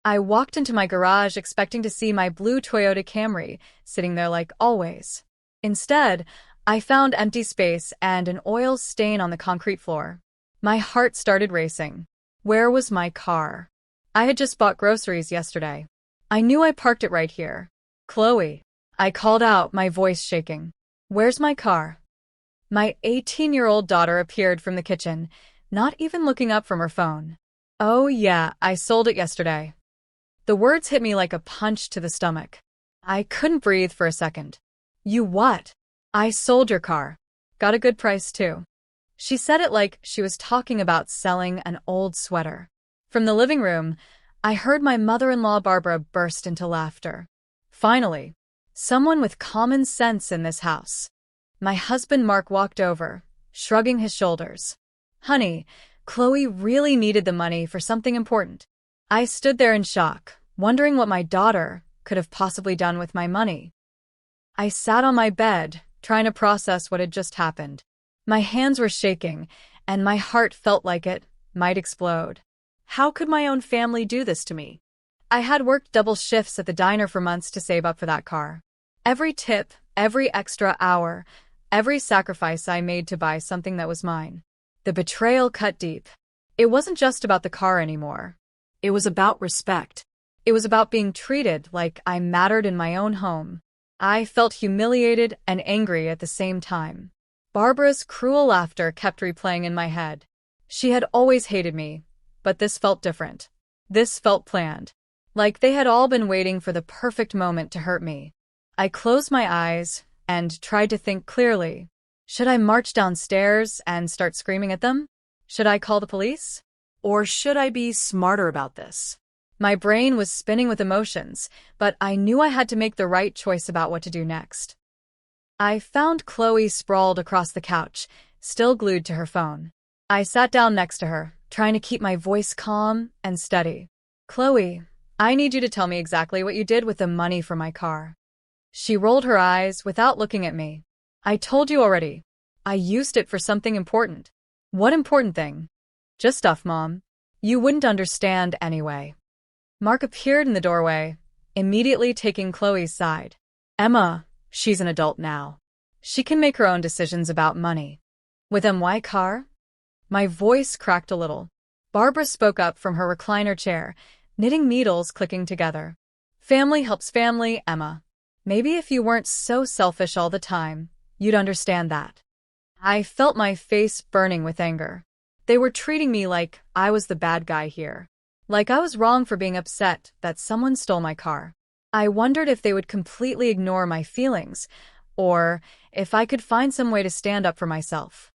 I walked into my garage expecting to see my blue Toyota Camry sitting there like always. Instead, I found empty space and an oil stain on the concrete floor. My heart started racing. Where was my car? I had just bought groceries yesterday. I knew I parked it right here. Chloe. I called out, my voice shaking. Where's my car? My 18-year-old daughter appeared from the kitchen, not even looking up from her phone. Oh yeah, I sold it yesterday. The words hit me like a punch to the stomach. I couldn't breathe for a second. You what? I sold your car. Got a good price too. She said it like she was talking about selling an old sweater. From the living room, I heard my mother-in-law Barbara burst into laughter. Finally, someone with common sense in this house. My husband Mark walked over, shrugging his shoulders. Honey, Chloe really needed the money for something important. I stood there in shock, wondering what my daughter could have possibly done with my money. I sat on my bed, trying to process what had just happened. My hands were shaking, and my heart felt like it might explode. How could my own family do this to me? I had worked double shifts at the diner for months to save up for that car. Every tip, every extra hour, every sacrifice I made to buy something that was mine. The betrayal cut deep. It wasn't just about the car anymore. It was about respect. It was about being treated like I mattered in my own home. I felt humiliated and angry at the same time. Barbara's cruel laughter kept replaying in my head. She had always hated me, but this felt different. This felt planned. Like they had all been waiting for the perfect moment to hurt me. I closed my eyes and tried to think clearly. Should I march downstairs and start screaming at them? Should I call the police? Or should I be smarter about this? My brain was spinning with emotions, but I knew I had to make the right choice about what to do next. I found Chloe sprawled across the couch, still glued to her phone. I sat down next to her, trying to keep my voice calm and steady. Chloe, I need you to tell me exactly what you did with the money for my car. She rolled her eyes without looking at me. I told you already. I used it for something important. What important thing? Just stuff, Mom. You wouldn't understand anyway. Mark appeared in the doorway, immediately taking Chloe's side. Emma, she's an adult now. She can make her own decisions about money. With my car? My voice cracked a little. Barbara spoke up from her recliner chair, knitting needles clicking together. Family helps family, Emma. Maybe if you weren't so selfish all the time, you'd understand that. I felt my face burning with anger. They were treating me like I was the bad guy here. Like I was wrong for being upset that someone stole my car. I wondered if they would completely ignore my feelings, or if I could find some way to stand up for myself.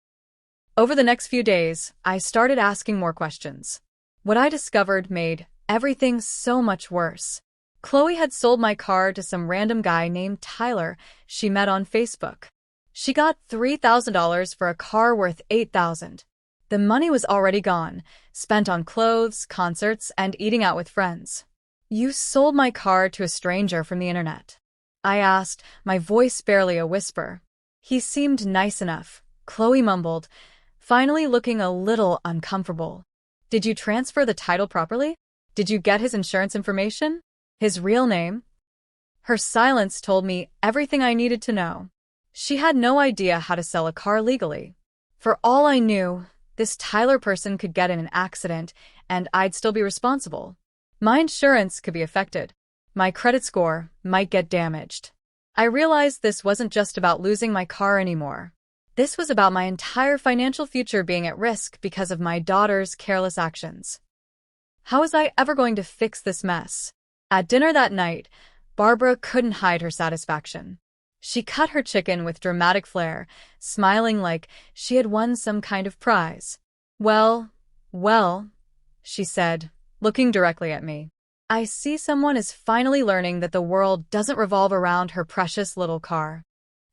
Over the next few days, I started asking more questions. What I discovered made everything so much worse. Chloe had sold my car to some random guy named Tyler she met on Facebook. She got $3,000 for a car worth $8,000. The money was already gone, spent on clothes, concerts, and eating out with friends. You sold my car to a stranger from the internet. I asked, my voice barely a whisper. He seemed nice enough, Chloe mumbled, finally looking a little uncomfortable. Did you transfer the title properly? Did you get his insurance information? His real name? Her silence told me everything I needed to know. She had no idea how to sell a car legally. For all I knew, this Tyler person could get in an accident and I'd still be responsible. My insurance could be affected. My credit score might get damaged. I realized this wasn't just about losing my car anymore. This was about my entire financial future being at risk because of my daughter's careless actions. How was I ever going to fix this mess? At dinner that night, Barbara couldn't hide her satisfaction. She cut her chicken with dramatic flair, smiling like she had won some kind of prize. Well, she said, looking directly at me. I see someone is finally learning that the world doesn't revolve around her precious little car.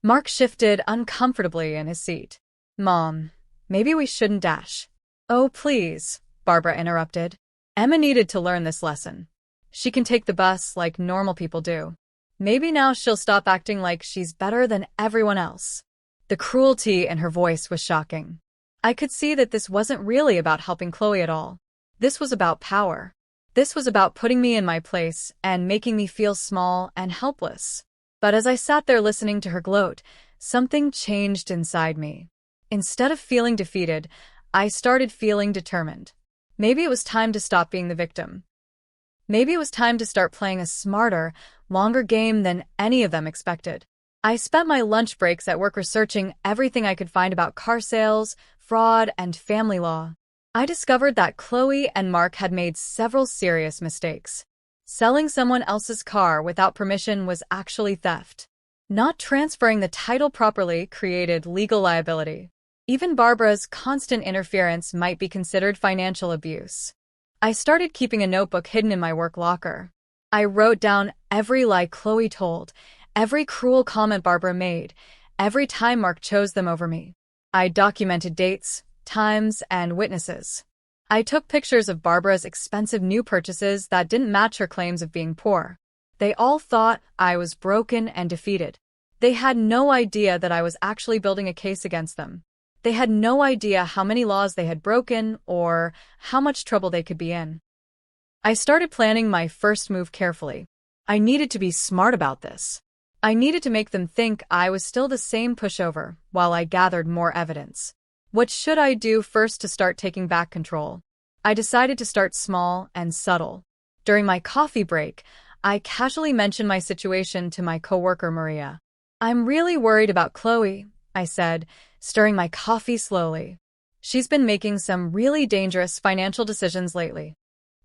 Mark shifted uncomfortably in his seat. Mom, maybe we shouldn't dash. Oh, please, Barbara interrupted. Emma needed to learn this lesson. She can take the bus like normal people do. Maybe now she'll stop acting like she's better than everyone else. The cruelty in her voice was shocking. I could see that this wasn't really about helping Chloe at all. This was about power. This was about putting me in my place and making me feel small and helpless. But as I sat there listening to her gloat, something changed inside me. Instead of feeling defeated, I started feeling determined. Maybe it was time to stop being the victim. Maybe it was time to start playing a smarter, longer game than any of them expected. I spent my lunch breaks at work researching everything I could find about car sales, fraud, and family law. I discovered that Chloe and Mark had made several serious mistakes. Selling someone else's car without permission was actually theft. Not transferring the title properly created legal liability. Even Barbara's constant interference might be considered financial abuse. I started keeping a notebook hidden in my work locker. I wrote down every lie Chloe told, every cruel comment Barbara made, every time Mark chose them over me. I documented dates, times, and witnesses. I took pictures of Barbara's expensive new purchases that didn't match her claims of being poor. They all thought I was broken and defeated. They had no idea that I was actually building a case against them. They had no idea how many laws they had broken or how much trouble they could be in. I started planning my first move carefully. I needed to be smart about this. I needed to make them think I was still the same pushover while I gathered more evidence. What should I do first to start taking back control? I decided to start small and subtle. During my coffee break, I casually mentioned my situation to my coworker Maria. "I'm really worried about Chloe," I said, stirring my coffee slowly. "She's been making some really dangerous financial decisions lately."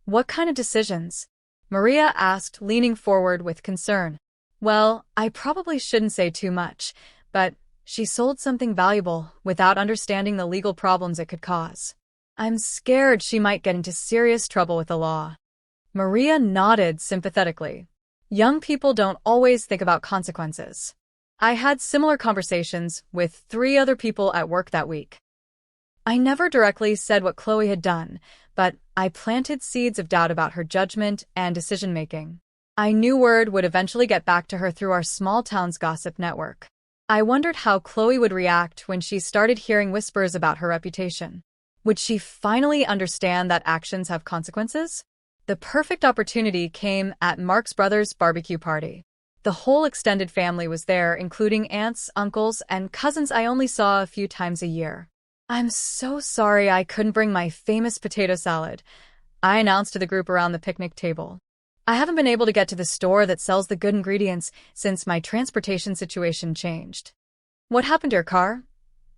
"What kind of decisions?" Maria asked, leaning forward with concern. "Well, I probably shouldn't say too much, but she sold something valuable without understanding the legal problems it could cause. I'm scared she might get into serious trouble with the law." Maria nodded sympathetically. Young people don't always think about consequences. I had similar conversations with 3 other people at work that week. I never directly said what Chloe had done, but I planted seeds of doubt about her judgment and decision-making. I knew word would eventually get back to her through our small town's gossip network. I wondered how Chloe would react when she started hearing whispers about her reputation. Would she finally understand that actions have consequences? The perfect opportunity came at Mark's brother's barbecue party. The whole extended family was there, including aunts, uncles, and cousins I only saw a few times a year. "I'm so sorry I couldn't bring my famous potato salad," I announced to the group around the picnic table. "I haven't been able to get to the store that sells the good ingredients since my transportation situation changed." "What happened to your car?"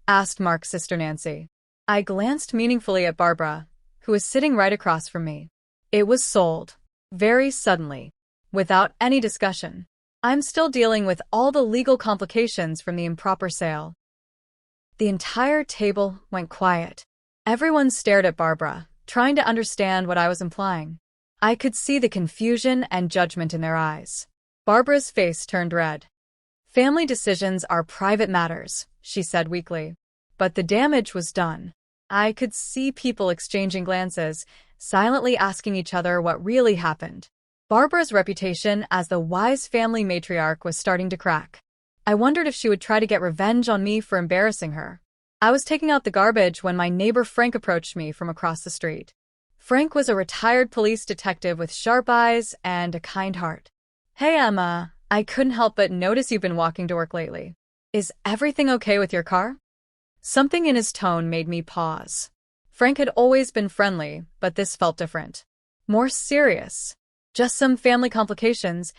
asked Mark's sister Nancy. I glanced meaningfully at Barbara, who was sitting right across from me. "It was sold. Very suddenly. Without any discussion. I'm still dealing with all the legal complications from the improper sale." The entire table went quiet. Everyone stared at Barbara, trying to understand what I was implying. I could see the confusion and judgment in their eyes. Barbara's face turned red. "Family decisions are private matters," she said weakly. But the damage was done. I could see people exchanging glances, silently asking each other what really happened. Barbara's reputation as the wise family matriarch was starting to crack. I wondered if she would try to get revenge on me for embarrassing her. I was taking out the garbage when my neighbor Frank approached me from across the street. Frank was a retired police detective with sharp eyes and a kind heart. "Hey Emma, I couldn't help but notice you've been walking to work lately. Is everything okay with your car?" Something in his tone made me pause. Frank had always been friendly, but this felt different. More serious. "Just some family complications,"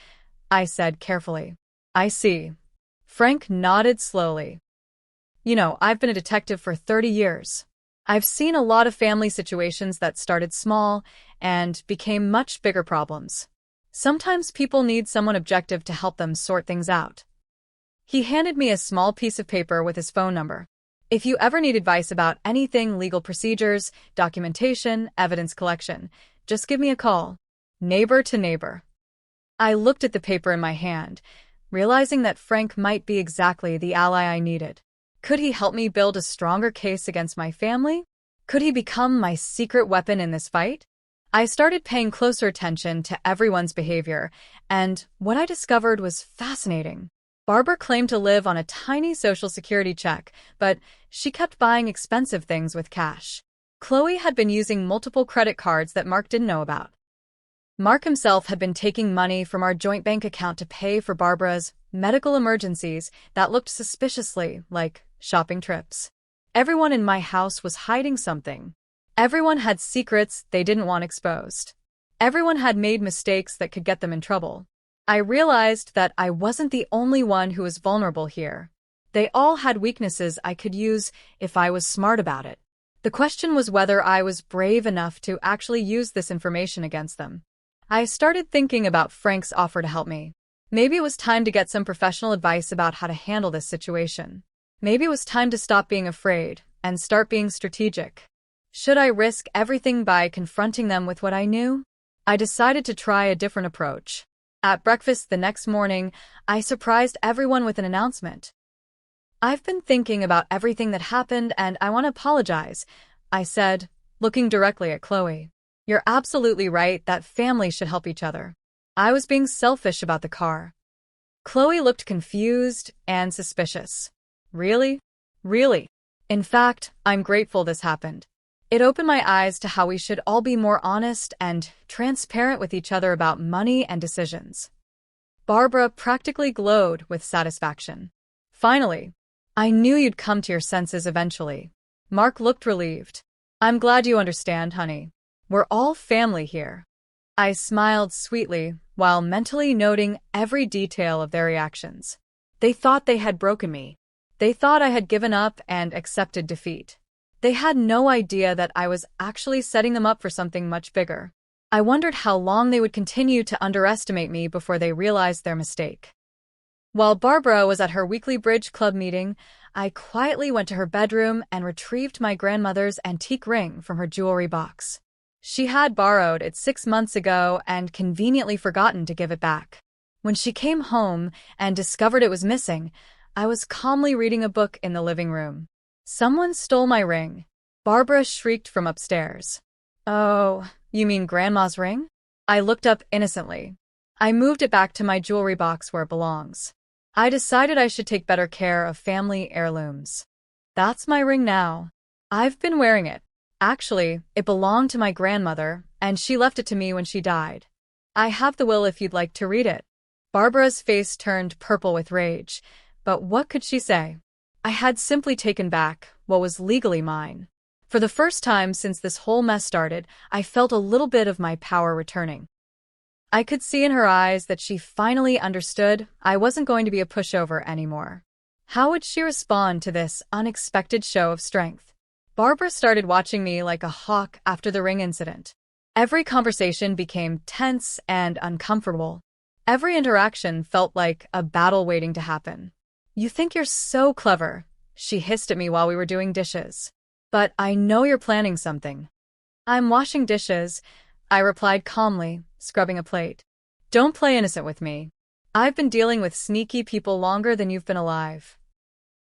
I said carefully. "I see." Frank nodded slowly. I've been a detective for 30 years. I've seen a lot of family situations that started small and became much bigger problems. Sometimes people need someone objective to help them sort things out." He handed me a small piece of paper with his phone number. "If you ever need advice about anything, legal procedures, documentation, evidence collection, just give me a call." Neighbor to neighbor. I looked at the paper in my hand, realizing that Frank might be exactly the ally I needed. Could he help me build a stronger case against my family? Could he become my secret weapon in this fight? I started paying closer attention to everyone's behavior, and what I discovered was fascinating. Barbara claimed to live on a tiny social security check, but she kept buying expensive things with cash. Chloe had been using multiple credit cards that Mark didn't know about. Mark himself had been taking money from our joint bank account to pay for Barbara's medical emergencies that looked suspiciously like shopping trips. Everyone in my house was hiding something. Everyone had secrets they didn't want exposed. Everyone had made mistakes that could get them in trouble. I realized that I wasn't the only one who was vulnerable here. They all had weaknesses I could use if I was smart about it. The question was whether I was brave enough to actually use this information against them. I started thinking about Frank's offer to help me. Maybe it was time to get some professional advice about how to handle this situation. Maybe it was time to stop being afraid and start being strategic. Should I risk everything by confronting them with what I knew? I decided to try a different approach. At breakfast the next morning, I surprised everyone with an announcement. "I've been thinking about everything that happened and I want to apologize," I said, looking directly at Chloe. "You're absolutely right that families should help each other. I was being selfish about the car." Chloe looked confused and suspicious. "Really? Really? In fact, I'm grateful this happened. It opened my eyes to how we should all be more honest and transparent with each other about money and decisions." Barbara practically glowed with satisfaction. "Finally. I knew you'd come to your senses eventually." Mark looked relieved. "I'm glad you understand, honey. We're all family here." I smiled sweetly while mentally noting every detail of their reactions. They thought they had broken me. They thought I had given up and accepted defeat. They had no idea that I was actually setting them up for something much bigger. I wondered how long they would continue to underestimate me before they realized their mistake. While Barbara was at her weekly bridge club meeting, I quietly went to her bedroom and retrieved my grandmother's antique ring from her jewelry box. She had borrowed it 6 months ago and conveniently forgotten to give it back. When she came home and discovered it was missing, I was calmly reading a book in the living room. "Someone stole my ring," Barbara shrieked from upstairs. "Oh, you mean Grandma's ring?" I looked up innocently. I moved it back to my jewelry box where it belongs. I decided I should take better care of family heirlooms. That's my ring now. I've been wearing it. Actually, it belonged to my grandmother, and she left it to me when she died. I have the will if you'd like to read it. Barbara's face turned purple with rage, but what could she say? I had simply taken back what was legally mine. For the first time since this whole mess started, I felt a little bit of my power returning. I could see in her eyes that she finally understood I wasn't going to be a pushover anymore. How would she respond to this unexpected show of strength? Barbara started watching me like a hawk after the ring incident. Every conversation became tense and uncomfortable. Every interaction felt like a battle waiting to happen. "You think you're so clever," she hissed at me while we were doing dishes. "But I know you're planning something." "I'm washing dishes," I replied calmly, scrubbing a plate. "Don't play innocent with me. I've been dealing with sneaky people longer than you've been alive."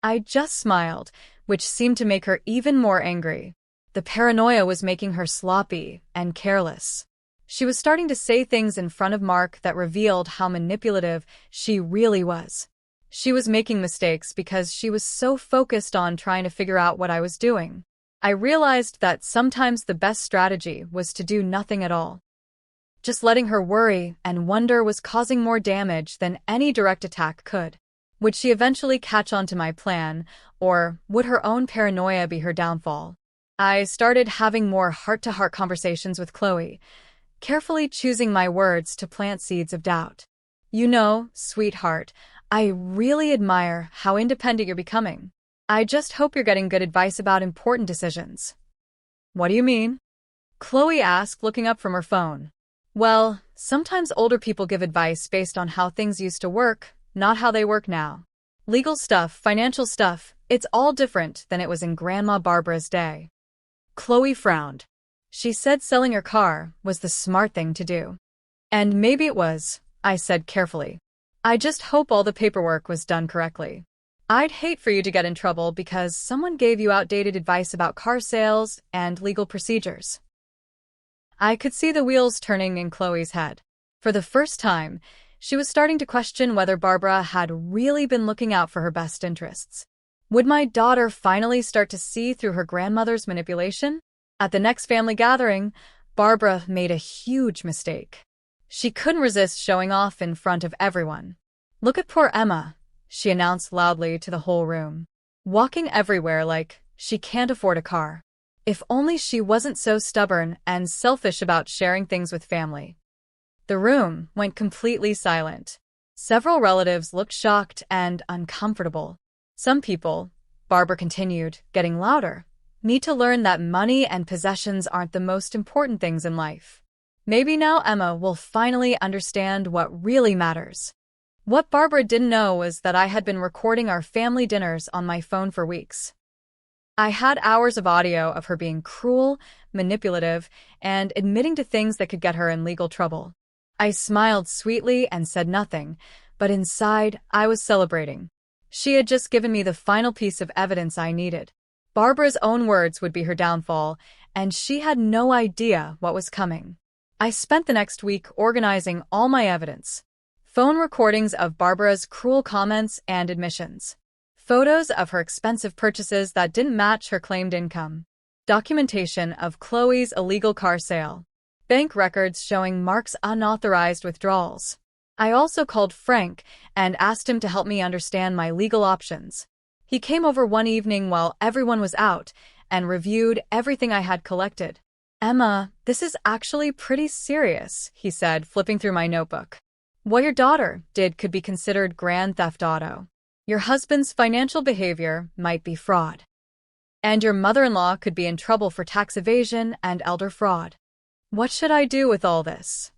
I just smiled, which seemed to make her even more angry. The paranoia was making her sloppy and careless. She was starting to say things in front of Mark that revealed how manipulative she really was. She was making mistakes because she was so focused on trying to figure out what I was doing. I realized that sometimes the best strategy was to do nothing at all. Just letting her worry and wonder was causing more damage than any direct attack could. Would she eventually catch on to my plan, or would her own paranoia be her downfall? I started having more heart-to-heart conversations with Chloe, carefully choosing my words to plant seeds of doubt. "You know, sweetheart, I really admire how independent you're becoming. I just hope you're getting good advice about important decisions." "What do you mean?" Chloe asked, looking up from her phone. "Well, sometimes older people give advice based on how things used to work, not how they work now. Legal stuff, financial stuff, it's all different than it was in Grandma Barbara's day." Chloe frowned. She said selling her car was the smart thing to do. "And maybe it was," I said carefully. "I just hope all the paperwork was done correctly. I'd hate for you to get in trouble because someone gave you outdated advice about car sales and legal procedures." I could see the wheels turning in Chloe's head. For the first time, she was starting to question whether Barbara had really been looking out for her best interests. Would my daughter finally start to see through her grandmother's manipulation? At the next family gathering, Barbara made a huge mistake. She couldn't resist showing off in front of everyone. "Look at poor Emma," she announced loudly to the whole room. "Walking everywhere like she can't afford a car. If only she wasn't so stubborn and selfish about sharing things with family." The room went completely silent. Several relatives looked shocked and uncomfortable. "Some people," Barbara continued, getting louder, "need to learn that money and possessions aren't the most important things in life. Maybe now Emma will finally understand what really matters." What Barbara didn't know was that I had been recording our family dinners on my phone for weeks. I had hours of audio of her being cruel, manipulative, and admitting to things that could get her in legal trouble. I smiled sweetly and said nothing, but inside I was celebrating. She had just given me the final piece of evidence I needed. Barbara's own words would be her downfall, and she had no idea what was coming. I spent the next week organizing all my evidence. Phone recordings of Barbara's cruel comments and admissions. Photos of her expensive purchases that didn't match her claimed income. Documentation of Chloe's illegal car sale. Bank records showing Mark's unauthorized withdrawals. I also called Frank and asked him to help me understand my legal options. He came over one evening while everyone was out and reviewed everything I had collected. "Emma, this is actually pretty serious," he said, flipping through my notebook. "What your daughter did could be considered grand theft auto. Your husband's financial behavior might be fraud. And your mother-in-law could be in trouble for tax evasion and elder fraud. What should I do with all this?"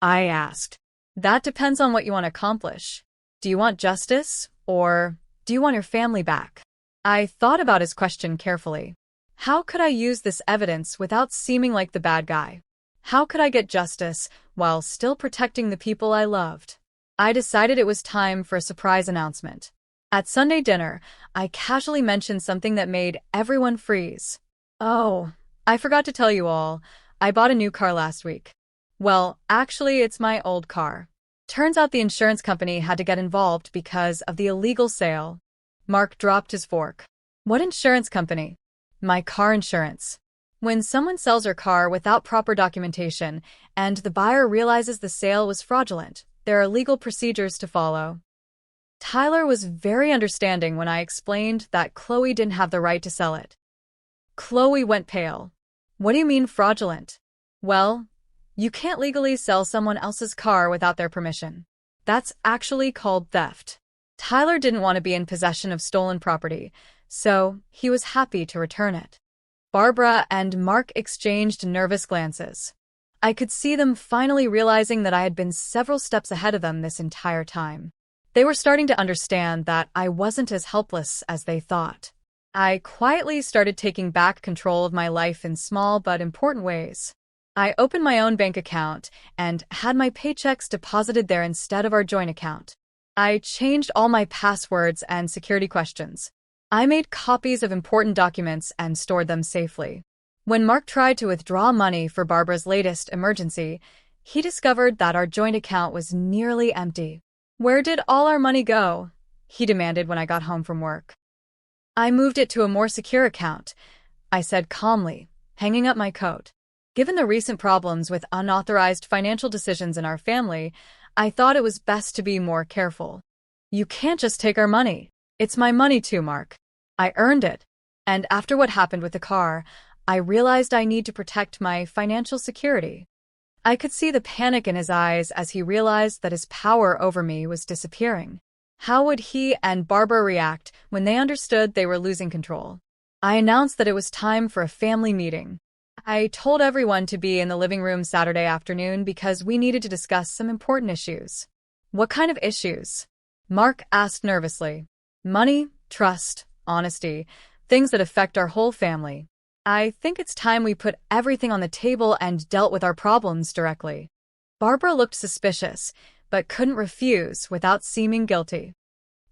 I asked. "That depends on what you want to accomplish. Do you want justice, or do you want your family back?" I thought about his question carefully. How could I use this evidence without seeming like the bad guy? How could I get justice while still protecting the people I loved? I decided it was time for a surprise announcement. At Sunday dinner, I casually mentioned something that made everyone freeze. "Oh, I forgot to tell you all, I bought a new car last week." "Well, actually, it's my old car." Turns out the insurance company had to get involved because of the illegal sale. Mark dropped his fork. "What insurance company?" "My car insurance." When someone sells her car without proper documentation and the buyer realizes the sale was fraudulent, there are legal procedures to follow. Tyler was very understanding when I explained that Chloe didn't have the right to sell it. Chloe went pale. "What do you mean fraudulent?" "Well, you can't legally sell someone else's car without their permission. That's actually called theft." Tyler didn't want to be in possession of stolen property, so he was happy to return it. Barbara and Mark exchanged nervous glances. I could see them finally realizing that I had been several steps ahead of them this entire time. They were starting to understand that I wasn't as helpless as they thought. I quietly started taking back control of my life in small but important ways. I opened my own bank account and had my paychecks deposited there instead of our joint account. I changed all my passwords and security questions. I made copies of important documents and stored them safely. When Mark tried to withdraw money for Barbara's latest emergency, he discovered that our joint account was nearly empty. "Where did all our money go?" he demanded when I got home from work. "I moved it to a more secure account," I said calmly, hanging up my coat. Given the recent problems with unauthorized financial decisions in our family, I thought it was best to be more careful. "You can't just take our money. It's my money too, Mark. I earned it. And after what happened with the car, I realized I need to protect my financial security." I could see the panic in his eyes as he realized that his power over me was disappearing. How would he and Barbara react when they understood they were losing control? I announced that it was time for a family meeting. I told everyone to be in the living room Saturday afternoon because we needed to discuss some important issues. "What kind of issues?" Mark asked nervously. "Money, trust, honesty, things that affect our whole family. I think it's time we put everything on the table and dealt with our problems directly." Barbara looked suspicious, but couldn't refuse without seeming guilty.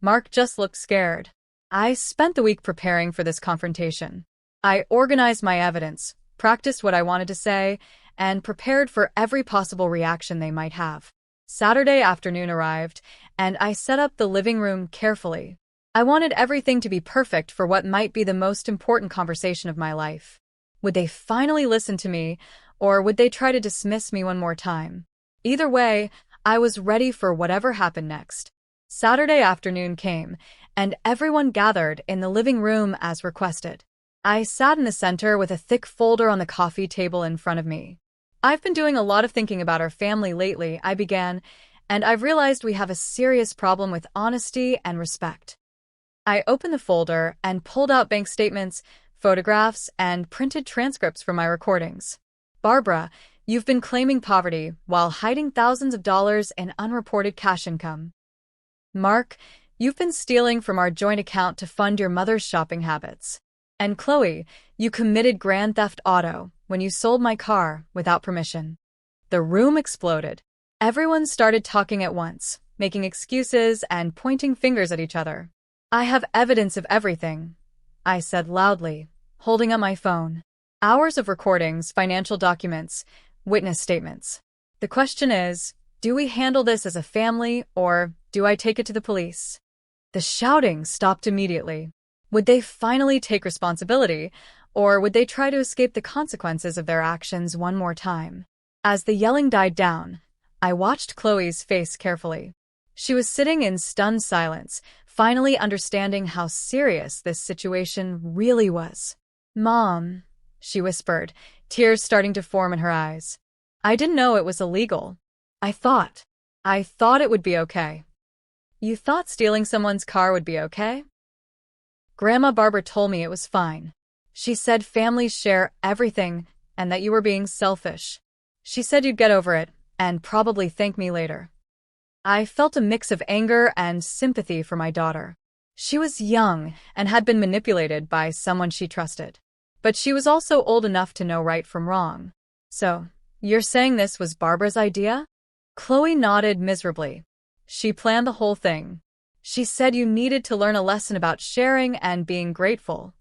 Mark just looked scared. I spent the week preparing for this confrontation. I organized my evidence, practiced what I wanted to say, and prepared for every possible reaction they might have. Saturday afternoon arrived, and I set up the living room carefully. I wanted everything to be perfect for what might be the most important conversation of my life. Would they finally listen to me, or would they try to dismiss me one more time? Either way, I was ready for whatever happened next. Saturday afternoon came, and everyone gathered in the living room as requested. I sat in the center with a thick folder on the coffee table in front of me. I've been doing a lot of thinking about our family lately, I began, and I've realized we have a serious problem with honesty and respect. I opened the folder and pulled out bank statements, photographs, and printed transcripts from my recordings. Barbara, you've been claiming poverty while hiding thousands of dollars in unreported cash income. Mark, you've been stealing from our joint account to fund your mother's shopping habits. And Chloe, you committed grand theft auto when you sold my car without permission. The room exploded. Everyone started talking at once, making excuses and pointing fingers at each other. I have evidence of everything, I said loudly, holding up my phone. Hours of recordings, financial documents, witness statements. The question is, do we handle this as a family or do I take it to the police? The shouting stopped immediately. Would they finally take responsibility, or would they try to escape the consequences of their actions one more time? As the yelling died down, I watched Chloe's face carefully. She was sitting in stunned silence, finally understanding how serious this situation really was. "Mom," she whispered, tears starting to form in her eyes. "I didn't know it was illegal. I thought it would be okay." "You thought stealing someone's car would be okay?" "Grandma Barbara told me it was fine. She said families share everything and that you were being selfish. She said you'd get over it and probably thank me later." I felt a mix of anger and sympathy for my daughter. She was young and had been manipulated by someone she trusted. But she was also old enough to know right from wrong. "So, you're saying this was Barbara's idea?" Chloe nodded miserably. "She planned the whole thing. She said you needed to learn a lesson about sharing and being grateful."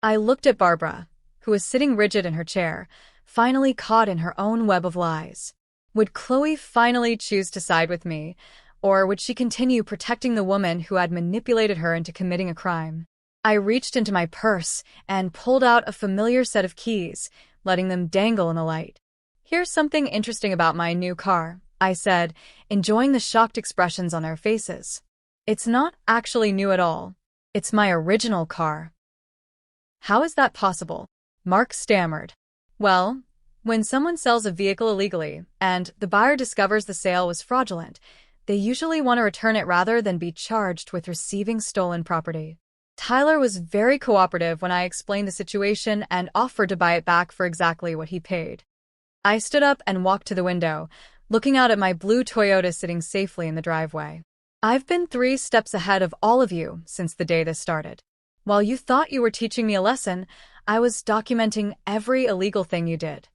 I looked at Barbara, who was sitting rigid in her chair, finally caught in her own web of lies. Would Chloe finally choose to side with me, or would she continue protecting the woman who had manipulated her into committing a crime? I reached into my purse and pulled out a familiar set of keys, letting them dangle in the light. "Here's something interesting about my new car," I said, enjoying the shocked expressions on their faces. "It's not actually new at all. It's my original car." "How is that possible?" Mark stammered. "Well, when someone sells a vehicle illegally and the buyer discovers the sale was fraudulent, they usually want to return it rather than be charged with receiving stolen property." Tyler was very cooperative when I explained the situation and offered to buy it back for exactly what he paid. I stood up and walked to the window, looking out at my blue Toyota sitting safely in the driveway. "I've been 3 steps ahead of all of you since the day this started. While you thought you were teaching me a lesson, I was documenting every illegal thing you did."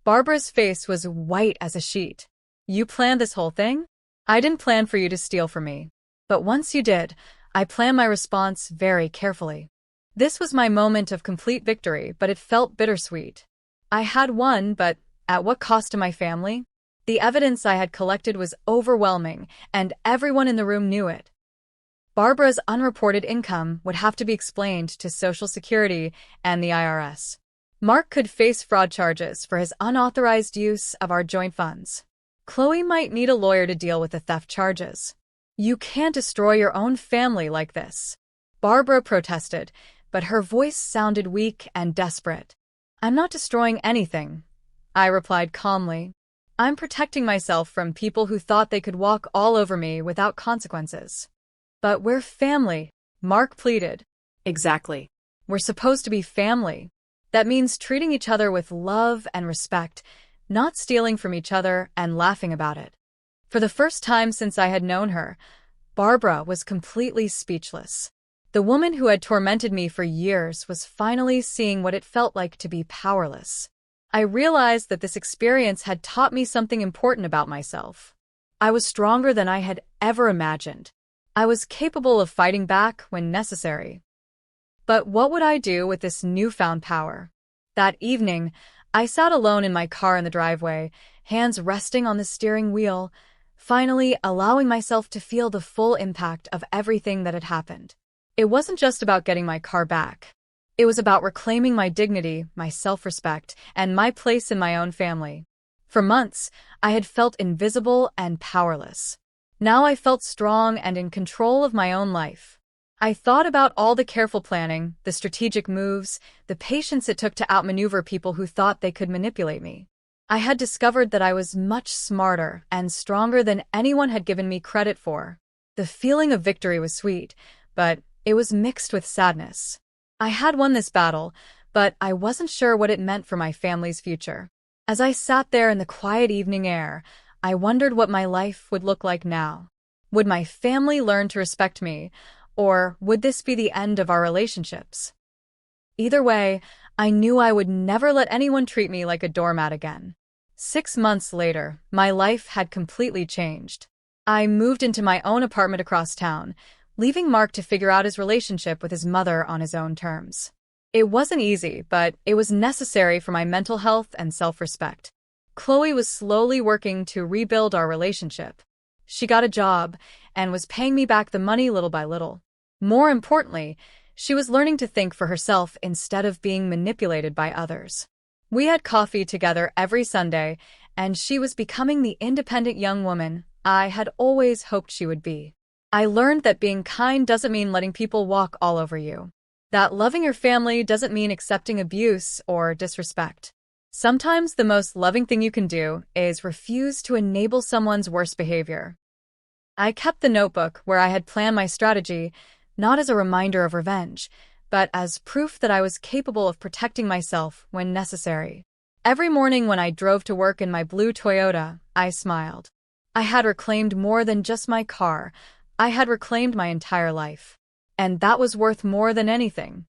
Barbara's face was white as a sheet. "You planned this whole thing?" "I didn't plan for you to steal from me. But once you did, I planned my response very carefully." This was my moment of complete victory, but it felt bittersweet. I had won, but at what cost to my family? The evidence I had collected was overwhelming, and everyone in the room knew it. Barbara's unreported income would have to be explained to Social Security and the IRS. Mark could face fraud charges for his unauthorized use of our joint funds. Chloe might need a lawyer to deal with the theft charges. "You can't destroy your own family like this," Barbara protested, but her voice sounded weak and desperate. "I'm not destroying anything," I replied calmly. "I'm protecting myself from people who thought they could walk all over me without consequences." "But we're family," Mark pleaded. "Exactly. We're supposed to be family. That means treating each other with love and respect, not stealing from each other and laughing about it." For the first time since I had known her, Barbara was completely speechless. The woman who had tormented me for years was finally seeing what it felt like to be powerless. I realized that this experience had taught me something important about myself. I was stronger than I had ever imagined. I was capable of fighting back when necessary. But what would I do with this newfound power? That evening, I sat alone in my car in the driveway, hands resting on the steering wheel, finally allowing myself to feel the full impact of everything that had happened. It wasn't just about getting my car back. It was about reclaiming my dignity, my self-respect, and my place in my own family. For months, I had felt invisible and powerless. Now I felt strong and in control of my own life. I thought about all the careful planning, the strategic moves, the patience it took to outmaneuver people who thought they could manipulate me. I had discovered that I was much smarter and stronger than anyone had given me credit for. The feeling of victory was sweet, but it was mixed with sadness. I had won this battle, but I wasn't sure what it meant for my family's future. As I sat there in the quiet evening air, I wondered what my life would look like now. Would my family learn to respect me, or would this be the end of our relationships? Either way, I knew I would never let anyone treat me like a doormat again. 6 months later, my life had completely changed. I moved into my own apartment across town, leaving Mark to figure out his relationship with his mother on his own terms. It wasn't easy, but it was necessary for my mental health and self-respect. Chloe was slowly working to rebuild our relationship. She got a job and was paying me back the money little by little. More importantly, she was learning to think for herself instead of being manipulated by others. We had coffee together every Sunday, and she was becoming the independent young woman I had always hoped she would be. I learned that being kind doesn't mean letting people walk all over you. That loving your family doesn't mean accepting abuse or disrespect. Sometimes the most loving thing you can do is refuse to enable someone's worst behavior. I kept the notebook where I had planned my strategy, not as a reminder of revenge, but as proof that I was capable of protecting myself when necessary. Every morning when I drove to work in my blue Toyota, I smiled. I had reclaimed more than just my car. I had reclaimed my entire life. And that was worth more than anything.